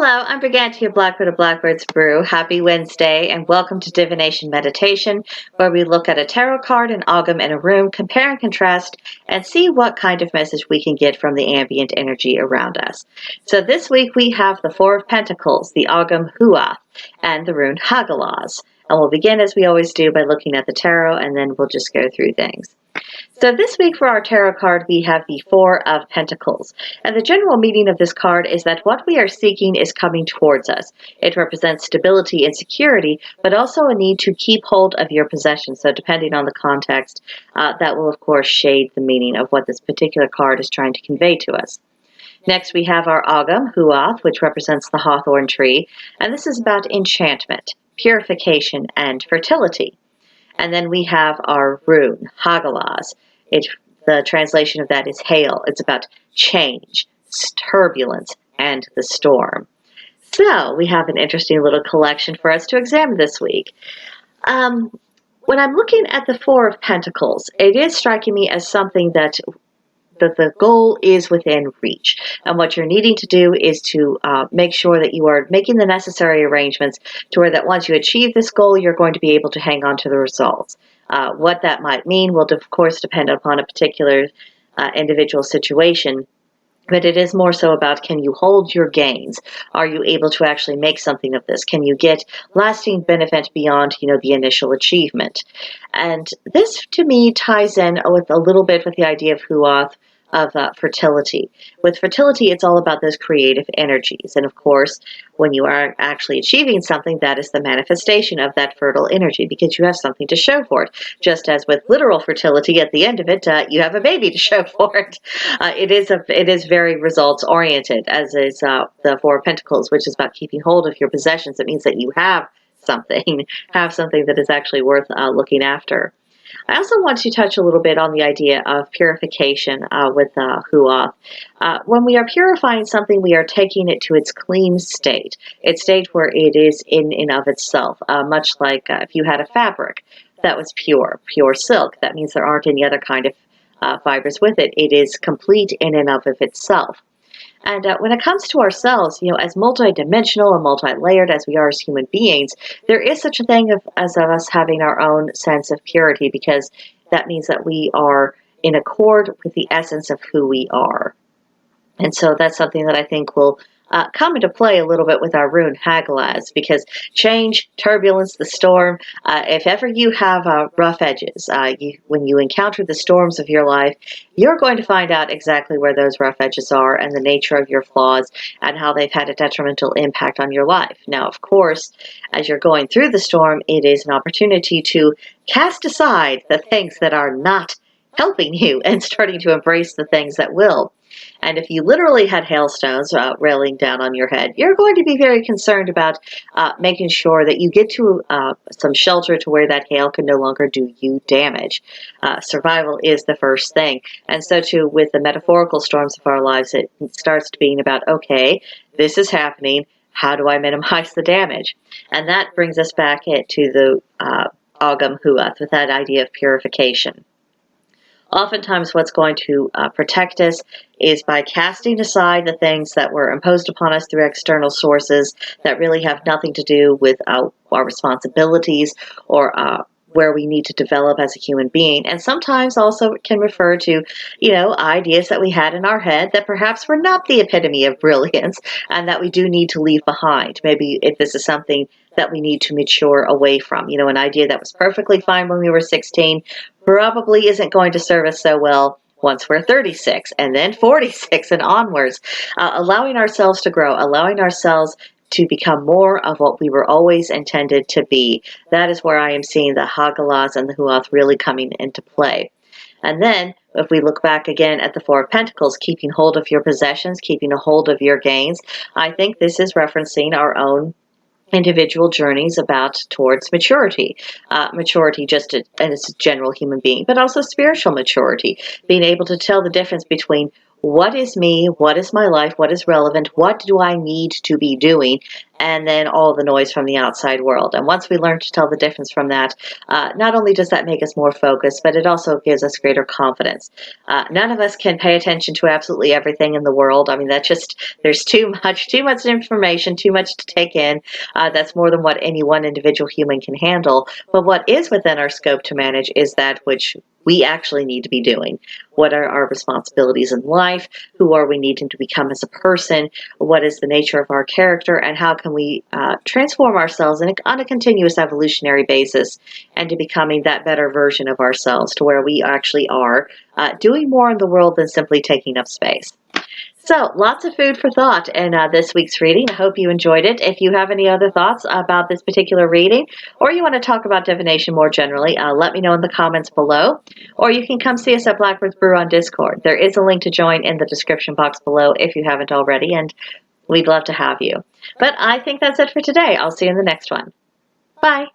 Hello, I'm Brigantia of Blackbird of Blackbird's Brew. Happy Wednesday, and welcome to Divination Meditation, where we look at a tarot card, an ogham, and a rune, compare and contrast, and see what kind of message we can get from the ambient energy around us. So this week we have the Four of Pentacles, the ogham Huath, and the rune Hagalaz. And we'll begin, as we always do, by looking at the tarot, and then we'll just go through things. So this week for our tarot card, we have the Four of Pentacles. And the general meaning of this card is that what we are seeking is coming towards us. It represents stability and security, but also a need to keep hold of your possessions. So depending on the context, that will, of course, shade the meaning of what this particular card is trying to convey to us. Next, we have our ogham, Huath, which represents the hawthorn tree. And this is about enchantment, purification, and fertility. And then we have our rune, Hagalaz. The translation of that is hail. It's about change, turbulence, and the storm. So we have an interesting little collection for us to examine this week. When I'm looking at the Four of Pentacles, it is striking me as something that the goal is within reach. And what you're needing to do is to make sure that you are making the necessary arrangements to where that once you achieve this goal, you're going to be able to hang on to the results. What that might mean will, of course, depend upon a particular individual situation. But it is more so about, can you hold your gains? Are you able to actually make something of this? Can you get lasting benefit beyond, the initial achievement? And this, to me, ties in with a little bit with the idea of Huath, of fertility. With fertility, it's all about those creative energies. And of course, when you are actually achieving something, that is the manifestation of that fertile energy, because you have something to show for it. Just as with literal fertility, at the end of it, you have a baby to show for it. It is very results oriented, as is the Four of Pentacles, which is about keeping hold of your possessions. It means that you have something that is actually worth looking after. I also want to touch a little bit on the idea of purification with Huath. When we are purifying something, we are taking it to its clean state, its state where it is in and of itself, much like if you had a fabric that was pure silk. That means there aren't any other kind of fibers with it. It is complete in and of itself. And when it comes to ourselves, as multidimensional and multi-layered as we are as human beings, there is such a thing as us having our own sense of purity, because that means that we are in accord with the essence of who we are. And so that's something that I think will come into play a little bit with our rune Hagalaz, because change, turbulence, the storm, if ever you have rough edges, when you encounter the storms of your life, you're going to find out exactly where those rough edges are and the nature of your flaws and how they've had a detrimental impact on your life. Now, of course, as you're going through the storm, it is an opportunity to cast aside the things that are not helping you and starting to embrace the things that will. And if you literally had hailstones railing down on your head, you're going to be very concerned about making sure that you get to some shelter to where that hail can no longer do you damage. Survival is the first thing. And so too with the metaphorical storms of our lives, it starts to being about, okay, this is happening. How do I minimize the damage? And that brings us back to the ogham Huath, with that idea of purification. Oftentimes what's going to protect us is by casting aside the things that were imposed upon us through external sources that really have nothing to do with our responsibilities or where we need to develop as a human being. And sometimes also it can refer to, ideas that we had in our head that perhaps were not the epitome of brilliance and that we do need to leave behind. Maybe if this is something that we need to mature away from. An idea that was perfectly fine when we were 16 probably isn't going to serve us so well once we're 36 and then 46 and onwards. Allowing ourselves to grow, allowing ourselves to become more of what we were always intended to be. That is where I am seeing the Hagalaz and the Huath really coming into play. And then, if we look back again at the Four of Pentacles, keeping hold of your possessions, keeping a hold of your gains, I think this is referencing our own individual journeys towards maturity. Maturity just as a general human being, but also spiritual maturity, being able to tell the difference between what is me, what is my life, what is relevant, what do I need to be doing, and then all the noise from the outside world. And once we learn to tell the difference from that, not only does that make us more focused, but it also gives us greater confidence. None of us can pay attention to absolutely everything in the world. I mean, there's too much information, too much to take in. That's more than what any one individual human can handle. But what is within our scope to manage is that which we actually need to be doing. What are our responsibilities in life? Who are we needing to become as a person? What is the nature of our character? And how can we transform ourselves on a continuous evolutionary basis into becoming that better version of ourselves, to where we actually are doing more in the world than simply taking up space. So, lots of food for thought in this week's reading. I hope you enjoyed it. If you have any other thoughts about this particular reading, or you want to talk about divination more generally, let me know in the comments below. Or you can come see us at Blackbird's Brew on Discord. There is a link to join in the description box below if you haven't already, and we'd love to have you. But I think that's it for today. I'll see you in the next one. Bye.